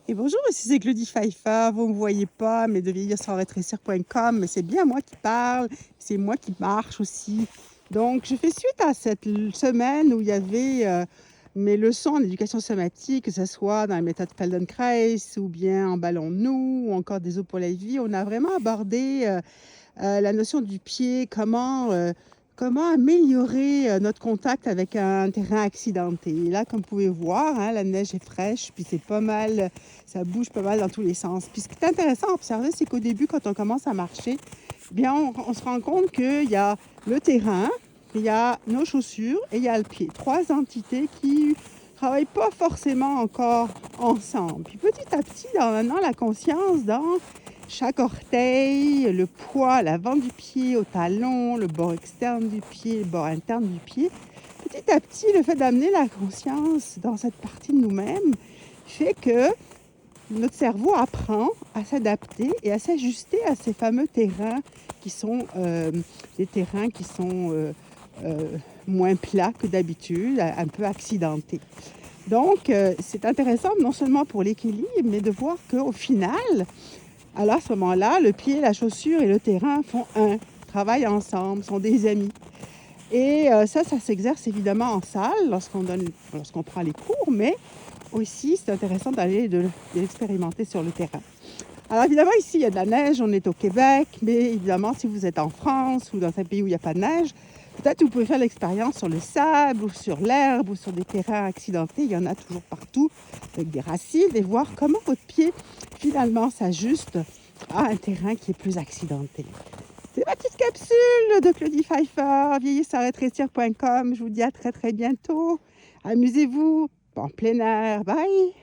Et bonjour, ici c'est Claudie Pfeiffer. Vous ne me voyez pas, mais de vieillir sans rétrécir.com, mais c'est bien moi qui parle, c'est moi qui marche aussi. Donc, je fais suite à cette semaine où il y avait mes leçons en éducation somatique, que ce soit dans la méthode Feldenkrais ou bien en Ballons-nous ou encore des eaux pour la vie. On a vraiment abordé la notion du pied, comment améliorer notre contact avec un terrain accidenté. Et là, comme vous pouvez voir, hein, la neige est fraîche, puis c'est pas mal, ça bouge pas mal dans tous les sens. Puis ce qui est intéressant à observer, c'est qu'au début, quand on commence à marcher, bien, on se rend compte qu'il y a le terrain, il y a nos chaussures et il y a le pied. Trois entités qui travaillent pas forcément encore ensemble. Puis petit à petit, dans maintenant la conscience dans chaque orteil, le poids, l'avant du pied au talon, le bord externe du pied, le bord interne du pied. Petit à petit, le fait d'amener la conscience dans cette partie de nous-mêmes fait que notre cerveau apprend à s'adapter et à s'ajuster à ces fameux terrains qui sont des terrains qui sont moins plats que d'habitude, un peu accidentés. Donc, c'est intéressant non seulement pour l'équilibre, mais de voir qu'au final, alors à ce moment-là, le pied, la chaussure et le terrain font un, travaillent ensemble, sont des amis. Et ça s'exerce évidemment en salle lorsqu'on prend les cours, mais aussi c'est intéressant d'aller de l'expérimenter sur le terrain. Alors évidemment ici il y a de la neige, on est au Québec, mais évidemment si vous êtes en France ou dans un pays où il n'y a pas de neige, peut-être vous pouvez faire l'expérience sur le sable ou sur l'herbe ou sur des terrains accidentés, il y en a toujours partout avec des racines et voir comment votre pied finalement s'ajuste à un terrain qui est plus accidenté. C'est ma petite capsule de Claudie Pfeiffer, vieillir-sans-rétrécir.com. Je vous dis à très très bientôt. Amusez-vous en plein air. Bye!